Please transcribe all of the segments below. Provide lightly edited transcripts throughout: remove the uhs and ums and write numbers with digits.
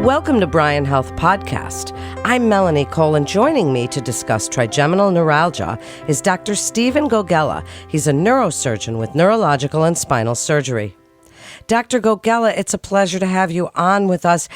Welcome to Bryan Health Podcast. I'm Melanie Cole, and joining me to discuss trigeminal neuralgia is Dr. Stephen Gogela. He's a neurosurgeon with neurological and spinal surgery. Dr. Gogela, it's a pleasure to have you on with us.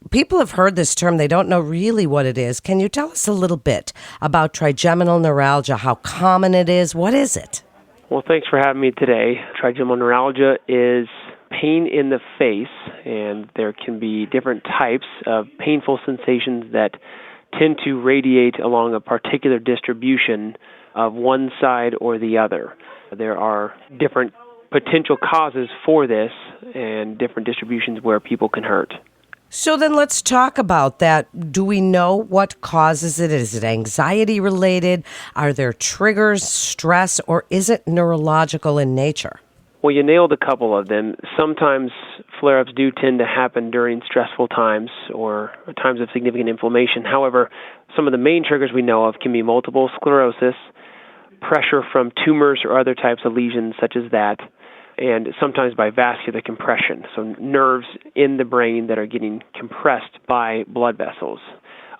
People have heard this term. They don't know really what it is. Can you tell us a little bit about trigeminal neuralgia, how common it is? What is it? Well, thanks for having me today. Trigeminal neuralgia is pain in the face, and there can be different types of painful sensations that tend to radiate along a particular distribution of one side or the other. There are different potential causes for this and different distributions where people can hurt. So then let's talk about that. Do we know what causes it? Is it anxiety related? Are there triggers, stress, or is it neurological in nature? Well, you nailed a couple of them. Sometimes flare-ups do tend to happen during stressful times or times of significant inflammation. However, some of the main triggers we know of can be multiple sclerosis, pressure from tumors or other types of lesions such as that, and sometimes by vascular compression, so nerves in the brain that are getting compressed by blood vessels.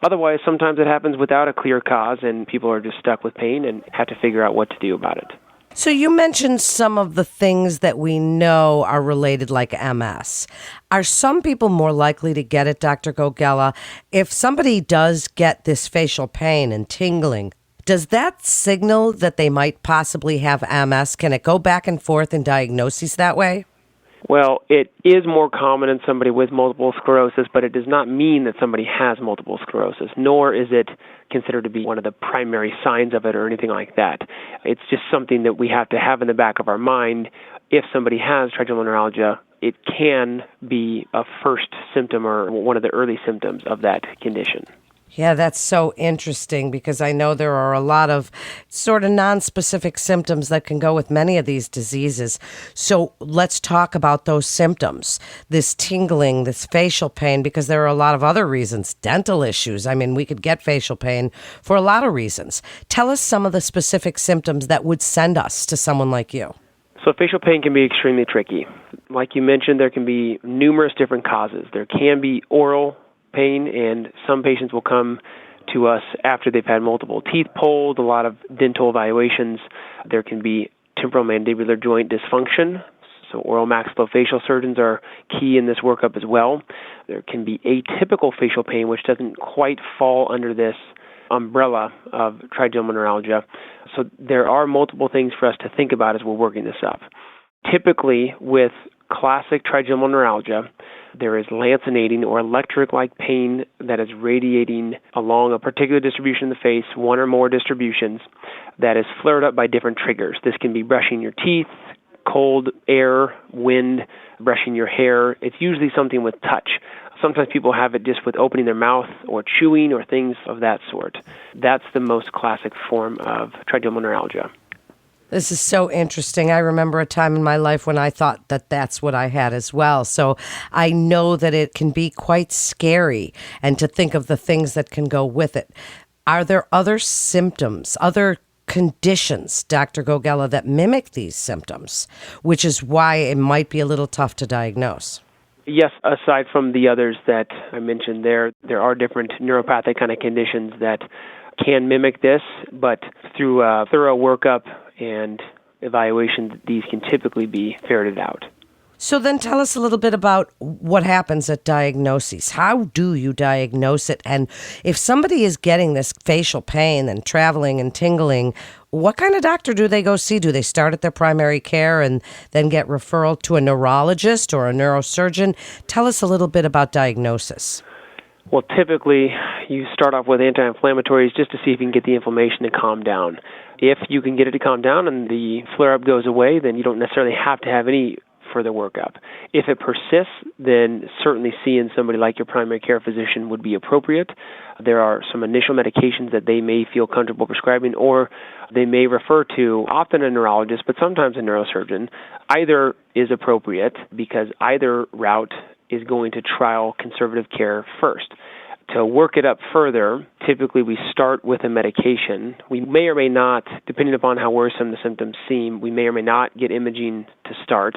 Otherwise, sometimes it happens without a clear cause, and people are just stuck with pain and have to figure out what to do about it. So you mentioned some of the things that we know are related, like MS. Are some people more likely to get it, Dr. Gogela? If somebody does get this facial pain and tingling, does that signal that they might possibly have MS? Can it go back and forth in diagnoses that way? Well, it is more common in somebody with multiple sclerosis, but it does not mean that somebody has multiple sclerosis, nor is it considered to be one of the primary signs of it or anything like that. It's just something that we have to have in the back of our mind. If somebody has trigeminal neuralgia, it can be a first symptom or one of the early symptoms of that condition. Yeah, that's so interesting because I know there are a lot of sort of non-specific symptoms that can go with many of these diseases. So let's talk about those symptoms, this tingling, this facial pain, because there are a lot of other reasons, dental issues. I mean, we could get facial pain for a lot of reasons. Tell us some of the specific symptoms that would send us to someone like you. So facial pain can be extremely tricky. Like you mentioned, there can be numerous different causes. There can be oral pain, and some patients will come to us after they've had multiple teeth pulled, a lot of dental evaluations. There can be temporomandibular joint dysfunction, so oral maxillofacial surgeons are key in this workup as well. There can be atypical facial pain, which doesn't quite fall under this umbrella of trigeminal neuralgia. So there are multiple things for us to think about as we're working this up. Typically, with classic trigeminal neuralgia, there is lancinating or electric-like pain that is radiating along a particular distribution in the face, one or more distributions, that is flared up by different triggers. This can be brushing your teeth, cold air, wind, brushing your hair. It's usually something with touch. Sometimes people have it just with opening their mouth or chewing or things of that sort. That's the most classic form of trigeminal neuralgia. This is so interesting. I remember a time in my life when I thought that that's what I had as well. So I know that it can be quite scary, and to think of the things that can go with it. Are there other symptoms, other conditions, Dr. Gogela, that mimic these symptoms, which is why it might be a little tough to diagnose? Yes, aside from the others that I mentioned there are different neuropathic kind of conditions that can mimic this, but through a thorough workup and evaluation, these can typically be ferreted out. So then tell us a little bit about what happens at diagnoses. How do you diagnose it? And if somebody is getting this facial pain and traveling and tingling, what kind of doctor do they go see? Do they start at their primary care and then get referral to a neurologist or a neurosurgeon? Tell us a little bit about diagnosis. Well, typically, you start off with anti-inflammatories just to see if you can get the inflammation to calm down. If you can get it to calm down and the flare-up goes away, then you don't necessarily have to have any further workup. If it persists, then certainly seeing somebody like your primary care physician would be appropriate. There are some initial medications that they may feel comfortable prescribing, or they may refer to often a neurologist, but sometimes a neurosurgeon. Either is appropriate because either route is going to trial conservative care first. To work it up further, typically we start with a medication. We may or may not, depending upon how worrisome the symptoms seem, we may or may not get imaging to start.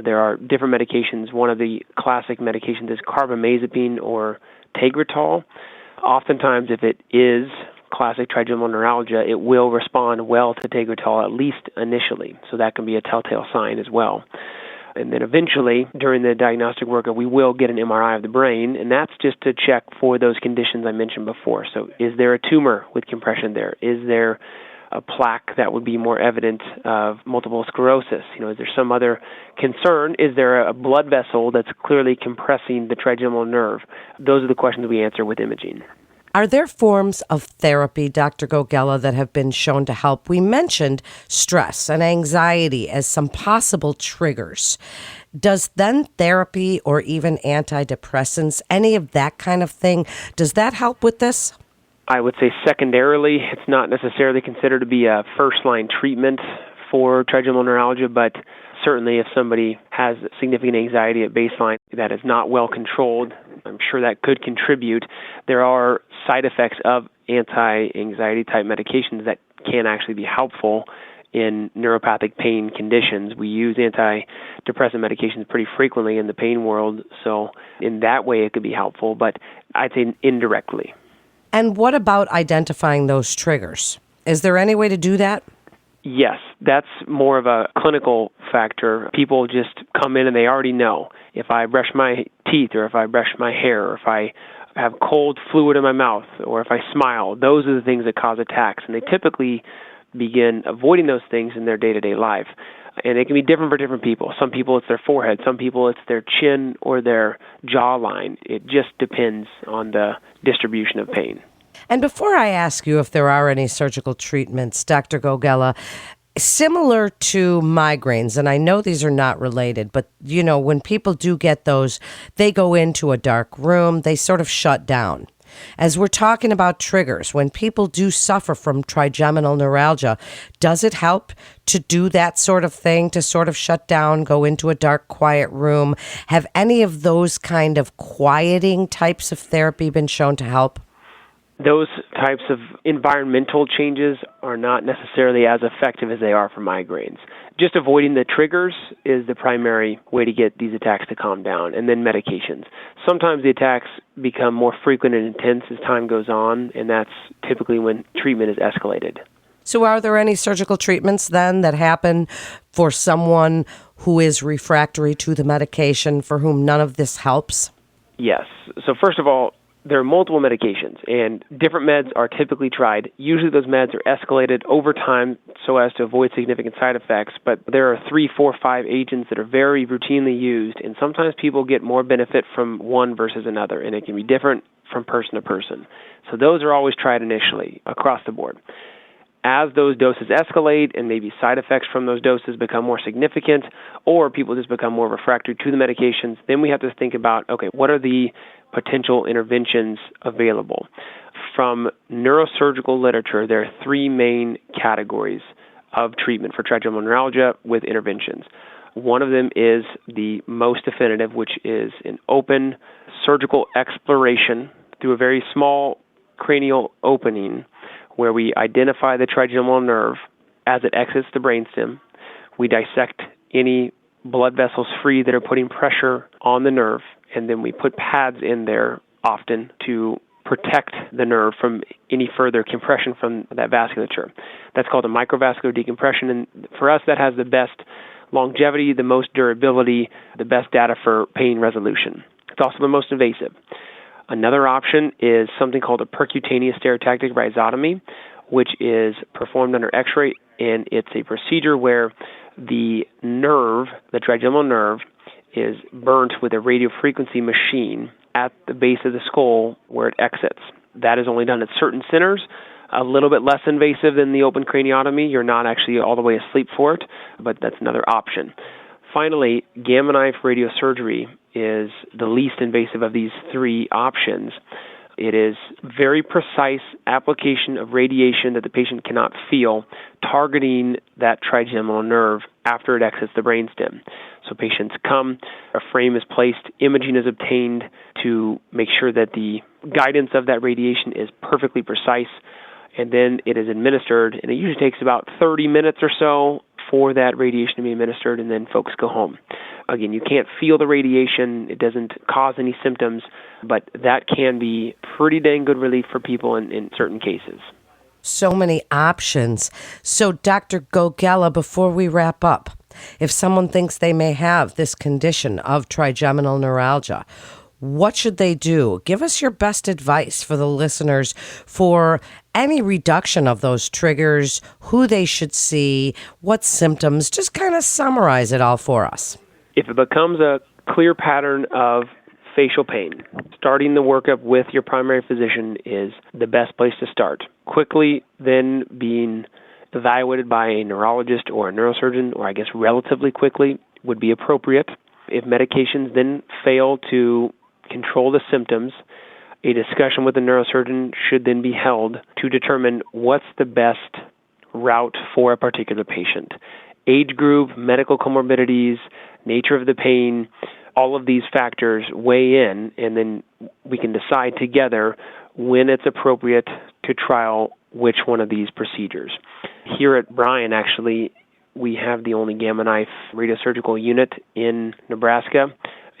There are different medications. One of the classic medications is carbamazepine or Tegretol. Oftentimes, if it is classic trigeminal neuralgia, it will respond well to Tegretol, at least initially. So that can be a telltale sign as well. And then eventually, during the diagnostic workup, we will get an MRI of the brain, and that's just to check for those conditions I mentioned before. So is there a tumor with compression there? Is there a plaque that would be more evident of multiple sclerosis? Is there some other concern? Is there a blood vessel that's clearly compressing the trigeminal nerve? Those are the questions we answer with imaging. Are there forms of therapy, Dr. Gogela, that have been shown to help? We mentioned stress and anxiety as some possible triggers. Does then therapy or even antidepressants, any of that kind of thing, does that help with this? I would say secondarily, it's not necessarily considered to be a first-line treatment for trigeminal neuralgia, but certainly if somebody has significant anxiety at baseline that is not well controlled, I'm sure that could contribute. There are side effects of anti-anxiety type medications that can actually be helpful in neuropathic pain conditions. We use antidepressant medications pretty frequently in the pain world, so in that way it could be helpful, but I'd say indirectly. And what about identifying those triggers? Is there any way to do that? Yes, that's more of a clinical factor. People just come in and they already know. If I brush my teeth or if I brush my hair or if I have cold fluid in my mouth or if I smile, those are the things that cause attacks. And they typically begin avoiding those things in their day-to-day life. And it can be different for different people. Some people it's their forehead. Some people it's their chin or their jawline. It just depends on the distribution of pain. And before I ask you if there are any surgical treatments, Dr. Gogela, similar to migraines, and I know these are not related, but, when people do get those, they go into a dark room, they sort of shut down. As we're talking about triggers, when people do suffer from trigeminal neuralgia, does it help to do that sort of thing, to sort of shut down, go into a dark, quiet room? Have any of those kind of quieting types of therapy been shown to help? Those types of environmental changes are not necessarily as effective as they are for migraines. Just avoiding the triggers is the primary way to get these attacks to calm down, and then medications. Sometimes the attacks become more frequent and intense as time goes on, and that's typically when treatment is escalated. So are there any surgical treatments then that happen for someone who is refractory to the medication for whom none of this helps? Yes. So first of all, there are multiple medications, and different meds are typically tried. Usually those meds are escalated over time so as to avoid significant side effects, but there are 3, 4, 5 agents that are very routinely used, and sometimes people get more benefit from one versus another, and it can be different from person to person. So those are always tried initially across the board. As those doses escalate and maybe side effects from those doses become more significant, or people just become more refractory to the medications, then we have to think about, okay, what are the potential interventions available? From neurosurgical literature, there are 3 main categories of treatment for trigeminal neuralgia with interventions. One of them is the most definitive, which is an open surgical exploration through a very small cranial opening where we identify the trigeminal nerve as it exits the brainstem. We dissect any blood vessels free that are putting pressure on the nerve, and then we put pads in there often to protect the nerve from any further compression from that vasculature. That's called a microvascular decompression, and for us that has the best longevity, the most durability, the best data for pain resolution. It's also the most invasive. Another option is something called a percutaneous stereotactic rhizotomy, which is performed under X-ray, and it's a procedure where the nerve, the trigeminal nerve, is burnt with a radiofrequency machine at the base of the skull where it exits. That is only done at certain centers, a little bit less invasive than the open craniotomy. You're not actually all the way asleep for it, but that's another option. Finally, gamma knife radiosurgery is the least invasive of these 3 options. It is very precise application of radiation that the patient cannot feel, targeting that trigeminal nerve after it exits the brainstem. So patients come, a frame is placed, imaging is obtained to make sure that the guidance of that radiation is perfectly precise, and then it is administered, and it usually takes about 30 minutes or so for that radiation to be administered, and then folks go home. Again, you can't feel the radiation. It doesn't cause any symptoms, but that can be pretty dang good relief for people in certain cases. So many options. So, Dr. Gogela, before we wrap up, if someone thinks they may have this condition of trigeminal neuralgia, what should they do? Give us your best advice for the listeners for any reduction of those triggers, who they should see, what symptoms. Just kind of summarize it all for us. If it becomes a clear pattern of facial pain, starting the workup with your primary physician is the best place to start. Quickly then being evaluated by a neurologist or a neurosurgeon, or I guess relatively quickly, would be appropriate. If medications then fail to control the symptoms, a discussion with the neurosurgeon should then be held to determine what's the best route for a particular patient. Age group, medical comorbidities, nature of the pain, all of these factors weigh in, and then we can decide together when it's appropriate to trial which one of these procedures. Here at Bryan, actually, we have the only gamma knife radiosurgical unit in Nebraska,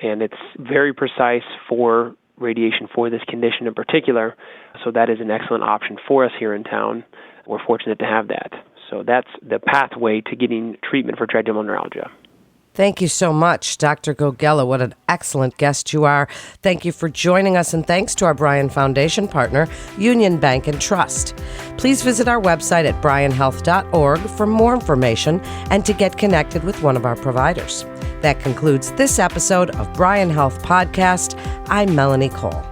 and it's very precise for radiation for this condition in particular, so that is an excellent option for us here in town. We're fortunate to have that. So that's the pathway to getting treatment for trigeminal neuralgia. Thank you so much, Dr. Gogela. What an excellent guest you are. Thank you for joining us, and thanks to our Bryan Foundation partner, Union Bank and Trust. Please visit our website at bryanhealth.org for more information and to get connected with one of our providers. That concludes this episode of Bryan Health Podcast. I'm Melanie Cole.